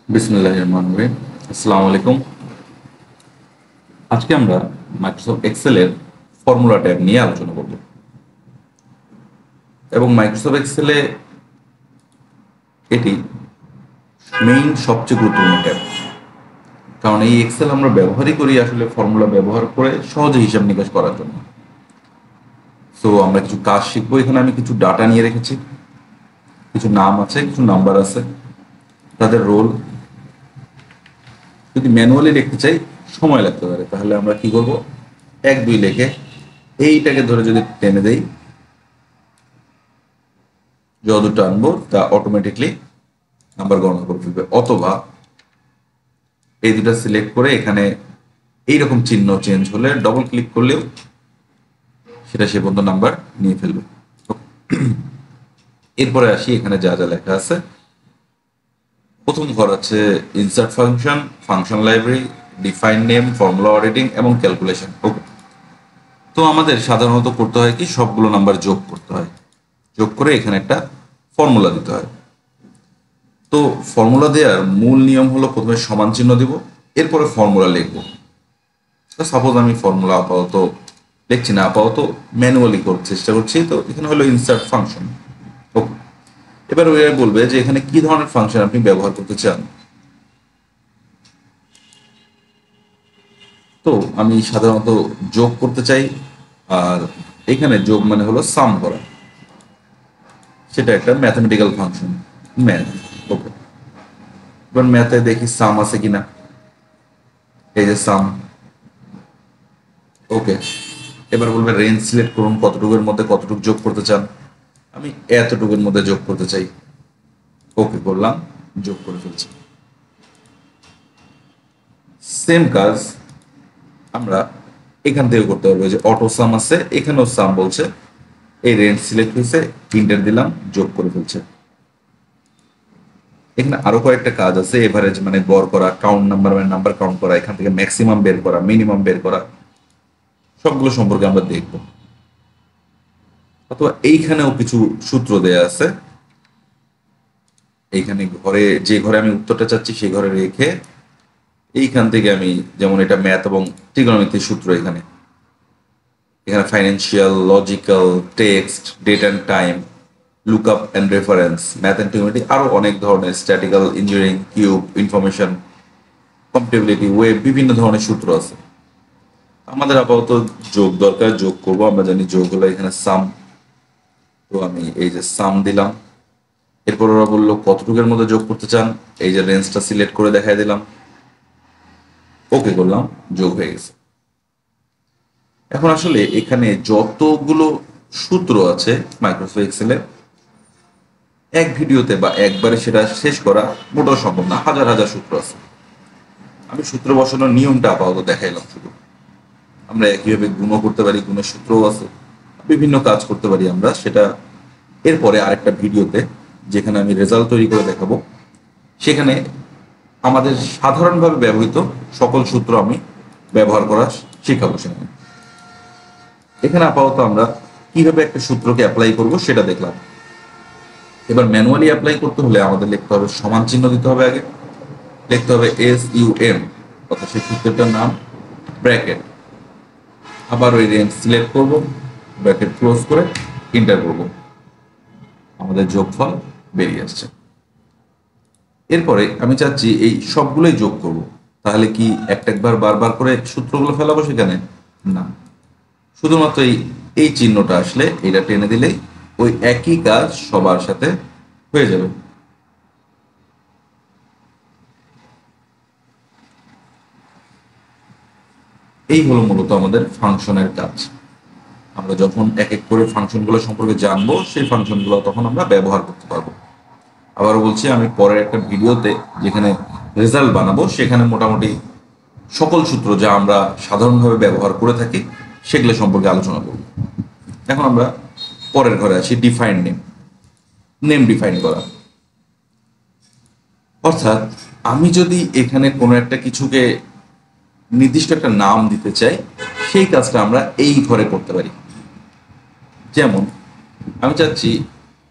বিসমিল্লাহিররহমানিররহিম। আসসালামু আলাইকুম। আজকে আমরা মাইক্রোসফট এক্সেলের ফর্মুলা ট্যাব নিয়ে আলোচনা করব এবং মাইক্রোসফট এক্সেলে এটি মেইন সবচেয়ে গুরুত্বপূর্ণ ট্যাব, কারণ এই এক্সেল আমরা ব্যবহারই করি আসলে ফর্মুলা ব্যবহার করে সহজে হিসাব নিকাশ করার জন্য। সো আমরা কিছু কাজ শিখবো। এখানে আমি কিছু ডাটা নিয়ে রেখেছি, কিছু নাম আছে, কিছু নাম্বার আছে, তাদের রোল। যদি ম্যানুয়ালি লিখতে চাই সময় লাগতে পারে, তাহলে আমরা কি করব, 1 2 লিখে এইটাকে ধরে যদি টেনে দেই, যত টানবো তা অটোমেটিকলি নাম্বার গণনা করে ফেলবে। অথবা এই দুটা সিলেক্ট করে এখানে এইরকম চিহ্ন চেঞ্জ হলে ডবল ক্লিক করলেও সেটা সে পর্যন্ত নাম্বার নিয়ে ফেলবে। এরপরে আসি এখানে যা যা লেখা আছে। প্রথম ঘর আছে insert function, function library, define name, formula auditing এবং ক্যালকুলেশন। ওকে, তো আমাদের সাধারণত করতে হয় কি, সবগুলো নাম্বার যোগ করতে হয়, যোগ করে এখানে একটা ফর্মুলা দিতে হয়। তো ফর্মুলা দেওয়ার মূল নিয়ম হলো প্রথমে সমান চিহ্ন দিব, এরপরে ফর্মুলা লিখবো। তো সাপোজ আমি ফর্মুলা আপাতত লিখছি না, আপাতত ম্যানুয়ালি করতে চেষ্টা করছি। তো এখানে হলো ইনসার্ট ফাংশন। ওকে, এবার ওই বলবে যে এখানে কি ধরনের ফাংশন আপনি ব্যবহার করতে চান। তো আমি সাধারণত যোগ করতে চাই, আর এখানে যোগ মানে হলো সাম করা, সেটা একটা ম্যাথমেটিক্যাল ফাংশন, ম্যাথ। ওকে, এবার ম্যাথে দেখি সাম আছে কিনা। এই যে সাম। ওকে, এবার বলবে রেঞ্জ সিলেক্ট করুন, কতটুকুর মধ্যে কতটুকু যোগ করতে চান। আমি এতটুকুর মধ্যে যোগ করতে চাই। ওকে করলাম, যোগ করে ফেলছি। সেম কাজ আমরা এখান থেকে করতে পারবো। যে অটো সাম আছে, এখানেও সাম বলছে, এই রেঞ্জ সিলেক্ট হয়েছে, ইন্টার দিলাম, যোগ করে ফেলছে। এখানে আরো কয়েকটা কাজ আছে, এভারেজ মানে গড় করা, কাউন্ট নাম্বার মানে নাম্বার কাউন্ট করা, এখান থেকে ম্যাক্সিমাম বের করা, মিনিমাম বের করা, সবগুলো সম্পর্কে আমরা দেখব। অথবা এইখানেও কিছু সূত্র দেয়া আছে, এইখানে ঘরে যে ঘরে আমি উত্তরটা চাচ্ছি সেই ঘরে রেখে এইখান থেকে আমি, যেমন এটা ম্যাথ এবং ট্রিগোনোমেট্রির সূত্র, এখানে এখানে financial, logical, text, date and time, lookup and reference, math and trigonometry, আরো অনেক ধরনের statistical, engineering, cube, information, compatibility, web, বিভিন্ন ধরনের সূত্র আছে। আমাদের আপাতত যোগ দরকার, যোগ করব। আমরা জানি যোগ হলো এখানে সাম। তো আমি এই যে সাম দিলাম, এরপর ওরা বললো কতটুকুর মধ্যে যোগ করতে চান, এই যে রেঞ্জটা সিলেক্ট করে দেখাই দিলাম, ওকে করলাম, যোগ হয়ে গেছে। এখন আসলে এখানে যতগুলো সূত্র আছে মাইক্রোসফট এক্সেলে, এক ভিডিওতে বা একবারে সেটা শেষ করা মোটেও সম্ভব না, হাজার হাজার সূত্র আছে। আমি সূত্র বসানোর নিয়মটা আপাতত দেখাইলাম শুধু। আমরা একইভাবে গুণও করতে পারি, গুণের সূত্রও আছে, বিভিন্ন কাজ করতে পারি আমরা, সেটা এরপরে আরেকটা ভিডিওতে, যেখানে আমি রেজাল্ট তৈরি করে দেখাবো, সেখানে আমাদের সাধারণভাবে ব্যবহৃত সকল সূত্র আমি ব্যবহার করা শেখাবো সেখানে। এখানে আপাতত আমরা কিভাবে একটা সূত্রকে অ্যাপ্লাই করব সেটা দেখলাম। এবার ম্যানুয়ালি অ্যাপ্লাই করতে হলে আমাদের লিখতে হবে সমান চিহ্ন দিতে হবে, আগে লিখতে হবে SUM, অর্থাৎ সেই সূত্রটার নাম, ব্র্যাকেট, আবার ওই রেঞ্জ সিলেক্ট করব, ব্র্যাকেট ক্লোজ করে এন্টার করব, আমাদের যোগফল বেরিয়ে আসছে। এরপরে আমি চাচ্ছি এই সবগুলোই যোগ করব, তাহলে কি একবার বারবার করে সূত্রগুলো ফেলাবো সেখানে? না, শুধুমাত্র এই চিহ্নটা আসলে এটা টেনে দিলেই ওই একই কাজ সবার সাথে হয়ে যাবে। এই হলো মূলত আমাদের ফাংশনের কাজ। আমরা যখন এক এক করে ফাংশনগুলো সম্পর্কে জানবো, সেই ফাংশনগুলো তখন আমরা ব্যবহার করতে পারবো। আবারও বলছি, আমি পরের একটা ভিডিওতে যেখানে রেজাল্ট বানাবো, সেখানে মোটামুটি সকল সূত্র যা আমরা সাধারণভাবে ব্যবহার করে থাকি সেগুলো সম্পর্কে আলোচনা করব। এখন আমরা পরের ঘরে আছি, ডিফাইন নেম, নেম ডিফাইন করা। অর্থাৎ আমি যদি এখানে কোনো একটা কিছুকে নির্দিষ্ট একটা নাম দিতে চাই, সেই কাজটা আমরা এই ঘরে করতে পারি। যেমন আমি চাচ্ছি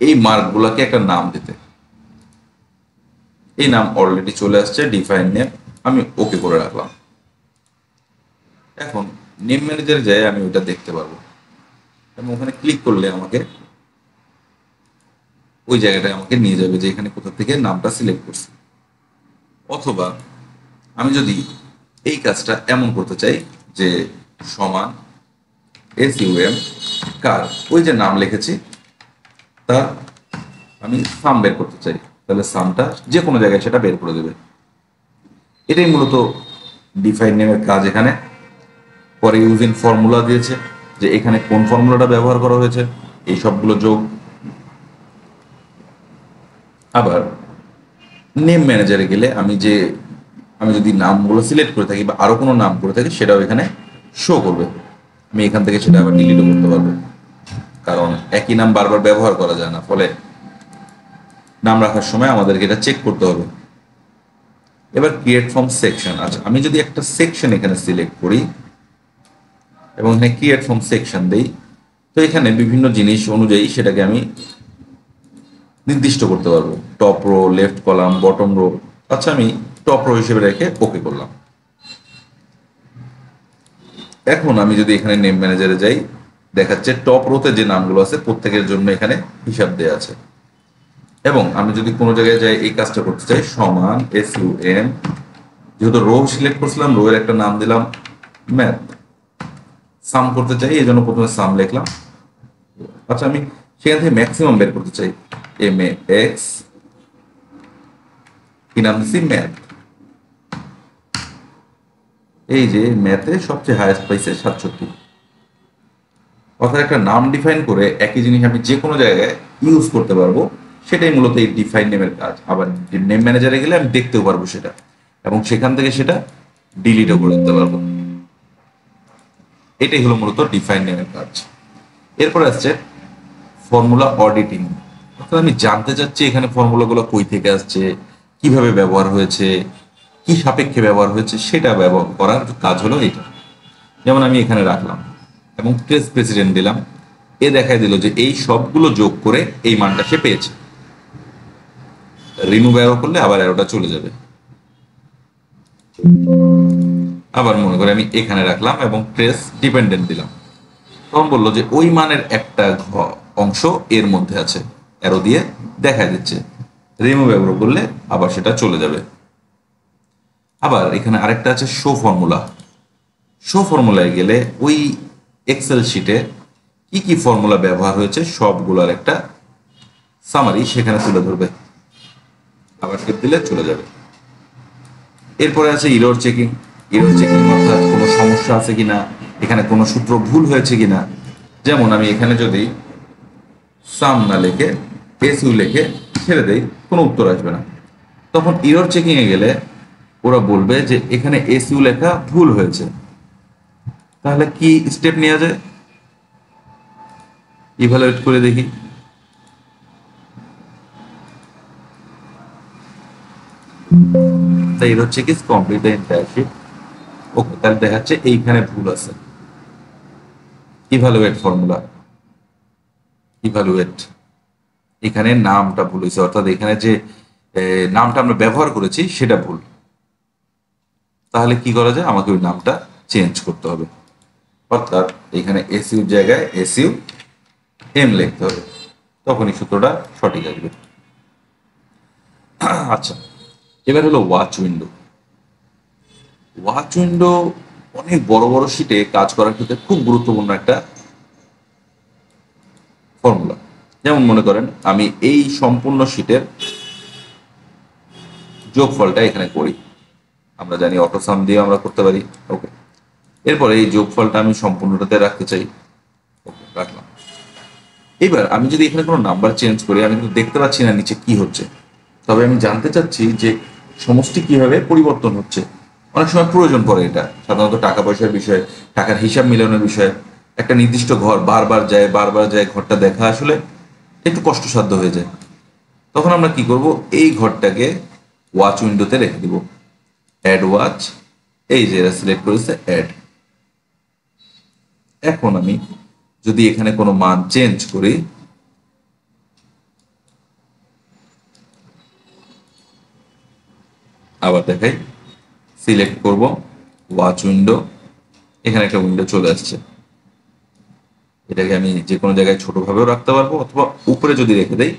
এই মার্কগুলোকে একটা নাম দিতে, এই নাম অলরেডি চলে আসছে, ডিফাইন নেম, আমি ওকে করে রাখলাম। এখন নেম ম্যানেজারে যাই আমি ওটা দেখতে পারবো, এবং ওখানে ক্লিক করলে আমাকে ওই জায়গাটায় আমাকে নিয়ে যাবে যে এখানে কোথা থেকে নামটা সিলেক্ট করছি। অথবা আমি যদি এই কাজটা এমন করতে চাই যে সমান SUM কার ওই যে নাম লিখেছি তার আমি সাম বের করতে চাই, তাহলে সামটা যে কোনো জায়গায় সেটা বের করে দেবে। এটাই মূলত ডিফাইন নেমের কাজ। এখানে পরে ইউজিং ফর্মুলা দিয়েছে যে এখানে কোন ফর্মুলাটা ব্যবহার করা হয়েছে, এই সবগুলো যোগ। আবার নেম ম্যানেজারে গেলে আমি যদি নামগুলো সিলেক্ট করে থাকি বা আরো কোনো নাম করে থাকি সেটাও এখানে শো করবে। আমি এখান থেকে সেটা আবার ডিলিটও করতে পারবো, কারণ একই নাম বারবার ব্যবহার করা যায় না, ফলে নাম রাখার সময় আমাদেরকে এটা চেক করতে হবে। এবার ক্রিয়েট ফ্রম সেকশন। আচ্ছা, আমি যদি একটা সেকশন এখানে সিলেক্ট করি এবং এখানে ক্রিয়েট ফ্রম সেকশন দেই, তো এখানে বিভিন্ন জিনিস অনুযায়ী সেটাকে আমি নির্দিষ্ট করতে পারবো, top row, left column, bottom row. আচ্ছা, আমি টপ রো হিসেবে রেখে ওকে করলাম। এখন আমি যদি এখানে নেম ম্যানেজারে যাই, দেখাচ্ছে টপ রোতে যে নামগুলো আছে প্রত্যেকের জন্য এখানে হিসাব দেওয়া আছে। এবং আমি যদি কোনো জায়গায় যাই এই কাজটা করতে চাই, সমান SUM, যেহেতু রো সিলেক্ট করছিলাম রো এর একটা নাম দিলাম ম্যাথ, সাম করতে চাই এই জন্য প্রথমে সাম লিখলাম। আচ্ছা, আমি সেখান থেকে ম্যাক্সিমাম বের করতে চাই, MAX, কি নাম দিচ্ছি, ম্যাথ। এই যে ম্যাথে সবচেয়ে হাইয়েস্ট পাইছে 67। অর্থাৎ একটা নাম ডিফাইন করে একই জিনিস আমি যে কোনো জায়গায় ইউজ করতে পারবো, সেটাই মূলত এই ডিফাইন নেমের কাজ। আবার নেম ম্যানেজারে গেলে আমি দেখতেও পারবো সেটা, এবং সেখান থেকে সেটা ডিলিটও করে দিতে পারবো। এটাই হলো মূলত ডিফাইন নেমের কাজ। এরপর আসছে ফর্মুলা অডিটিং। অর্থাৎ আমি জানতে চাচ্ছি এখানে ফর্মুলাগুলো কই থেকে আসছে, কিভাবে ব্যবহার হয়েছে, কি সাপেক্ষে ব্যবহার হয়েছে, সেটা ব্যবহার করার কাজ হলো এটা। যেমন আমি এখানে রাখলাম এবং প্রেস প্রেসিডেন্ট দিলাম, এ দেখাই দিল যে এই সবগুলো যোগ করে এই মানটা সে পেয়েছে। রিমুভ অ্যারো করলে আবার অ্যারোটা চলে যাবে। আবার মনে করে আমি এখানে রাখলাম এবং প্রেস ডিপেন্ডেন্ট দিলাম, তখন বললো যে ওই মানের একটা অংশ এর মধ্যে আছে, অ্যারো দিয়ে দেখা দিচ্ছে। রিমুভ অ্যারো করলে আবার সেটা চলে যাবে। আবার এখানে আরেকটা আছে শো ফর্মুলা। শো ফর্মুলায় গেলে ওই এক্সেল শিটে কি কি ফর্মুলা ব্যবহার হয়েছে সবগুলোর একটা সামারি সেখানে তুলে ধরবে, আবার টিপ দিলে চলে যাবে। এরপরে আছে ইরর চেকিং। ইরর চেকিং অর্থাৎ কোনো সমস্যা আছে কিনা, এখানে কোনো সূত্র ভুল হয়েছে কিনা। যেমন আমি এখানে যদি সাম না লিখে SU লিখে ছেড়ে দেই, কোনো উত্তর আসবে না। তখন ইরর চেকিং এ গেলে ওরা বলবে যে এখানে SU লেখা ভুল হয়েছে। তাহলে কি স্টেপ নেওয়া যায়, ইভালুয়েট করে দেখি। তাই এর হচ্ছে কি কমপ্লিট দ্য এন্টায়ার শিট। ওকে, তাহলে দেখাচ্ছে এইখানে ভুল আছে। ইভালুয়েট ফর্মুলা, ইভালুয়েট, এখানে নামটা ভুল হয়েছে, অর্থাৎ এখানে যে নামটা আমরা ব্যবহার করেছি সেটা ভুল। তাহলে কি করা যায়, আমাকে ওই নামটা চেঞ্জ করতে হবে। অর্থাৎ এখানে SU জায়গায় SUM লিখতে হবে, তখনই সূত্রটা সঠিক আসবে। আচ্ছা, এবার হলো ওয়াচ উইন্ডো। ওয়াচ উইন্ডো অনেক বড় বড় শিটে কাজ করার ক্ষেত্রে খুব গুরুত্বপূর্ণ একটা ফর্মুলা। যেমন মনে করেন আমি এই সম্পূর্ণ শিটের যোগফলটা এখানে করি, আমরা জানি অটোসাম দিয়ে আমরা করতে পারি। ওকে, এরপরে এই যোগফলটা আমি সম্পূর্ণটাতে রাখতে চাই, ওকে রাখলাম। এবার আমি যদি এখানে কোনো নাম্বার চেঞ্জ করি, আমি কিন্তু দেখতে পাচ্ছি না নিচে কি হচ্ছে, তবে আমি জানতে চাচ্ছি যে সমষ্টি কিভাবে পরিবর্তন হচ্ছে। অনেক সময় প্রয়োজন পড়ে এটা, সাধারণত টাকা পয়সার বিষয়ে, টাকার হিসাব মিলানোর বিষয়ে। একটা নির্দিষ্ট ঘর বারবার যায় ঘরটা দেখা আসলে একটু কষ্টসাধ্য হয়ে যায়। তখন আমরা কি করব, এই ঘরটাকে ওয়াচ উইন্ডোতে রেখে দিব, অ্যাড ওয়াচ, এই যে সিলেক্ট করেছে অ্যাড। এখন আমি যদি এখানে কোনো মান চেঞ্জ করি, আবার দেখাই, সিলেক্ট করব ওয়াচ উইন্ডো, এখানে একটা উইন্ডো চলে আসছে। এটাকে আমি যে কোনো জায়গায় ছোটভাবেও রাখতে পারবো, অথবা উপরে যদি রেখে দেই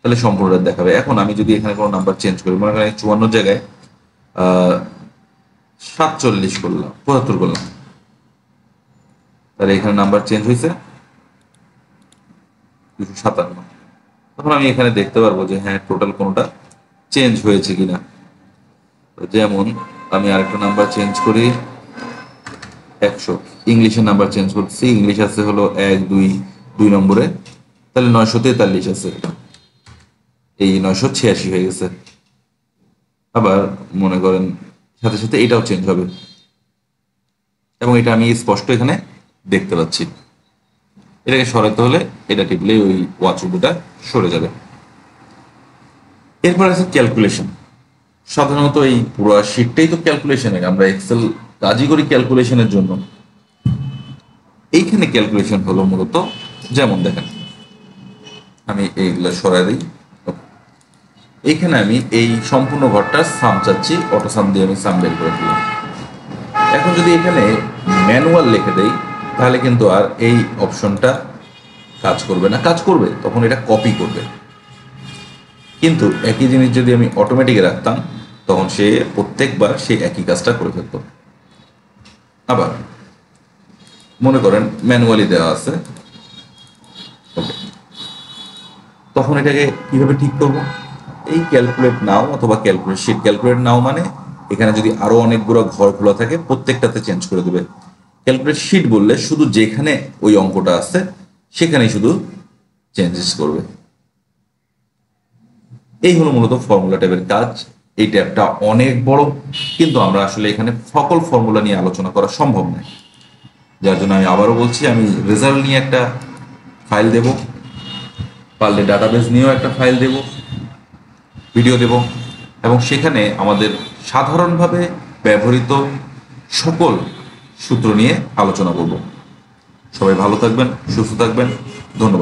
তাহলে সম্পূর্ণটা দেখাবে। এখন আমি যদি এখানে কোনো নাম্বার চেঞ্জ করি, মনে করেন 54 জায়গায় 47 করলাম, 75 করলাম, তাহলে এখানে নাম্বার চেঞ্জ হয়েছে 257। তখন আমি এখানে দেখতে পারবো যে হ্যাঁ টোটাল কোনোটা চেঞ্জ হয়েছে কিনা। যেমন আমি আরেকটা নাম্বার চেঞ্জ করি 100, ইংলিশের নাম্বার চেঞ্জ করছি, ইংলিশ আছে হলো 1 2 নম্বরে, তাহলে 943 আছে, এই 986 হয়ে গেছে। আবার মনে করেন সাথে সাথে এটাও চেঞ্জ হবে, এবং এটা আমি স্পষ্ট এখানে দেখতে পাচ্ছি। এটাকে সরাতে হলে এটা টিপলে ওই ওয়াচ উইন্ডোটা সরে যাবে। এরপর আছে ক্যালকুলেশন। সাধারণত এই পুরো শিটটাই তো ক্যালকুলেশনের, আমরা এক্সেল কাজই করি ক্যালকুলেশনের জন্য। এইখানে ক্যালকুলেশন হলো মূলত, যেমন দেখেন আমি এইগুলো সরাই দিই, এইখানে আমি এই সম্পূর্ণ ঘরটা সাম চাচ্ছি, অটো সাম দিয়ে আমি সাম বের করে দিলাম। এখন যদি এখানে ম্যানুয়াল লিখে দেই তাহলে কিন্তু আর এই অপশনটা কাজ করবে না, কাজ করবে তখন এটা কপি করবে, কিন্তু একই জিনিস যদি আমি অটোমেটিকে রাখতাম তখন সে প্রত্যেকবার সেই একই কাজটা করে ফেলতো। আবার মনে করেন ম্যানুয়ালি দেওয়া আছে, ওকে, তখন এটাকে কিভাবে ঠিক করব? এই ক্যালকুলেট নাও অথবা ক্যালকুলেট শিট, ক্যালকুলেট নাও মানে এখানে যদি আরো অনেকগুলো ঘর খোলা থাকে প্রত্যেকটাতে চেঞ্জ করে দেবে। ক্যালকুলেট শিট বললে শুধু যেখানে ওই অঙ্কটা আছে সেখানেই শুধু চেঞ্জেস করবে। এই হলো মূলত ফর্মুলা ট্যাবের কাজ। এই ট্যাবটা অনেক বড়, কিন্তু আমরা আসলে এখানে সকল ফর্মুলা নিয়ে আলোচনা করা সম্ভব নয়, যার জন্য আমি আবারও বলছি আমি রেজাল্ট নিয়ে একটা ফাইল দেব, পারলে ডাটাবেস নিয়েও একটা ফাইল দেব, ভিডিও দেব, এবং সেখানে আমাদের সাধারণভাবে ব্যবহৃত সকল সূত্র নিয়ে আলোচনা করব। সবাই ভালো থাকবেন, সুস্থ থাকবেন, ধন্যবাদ।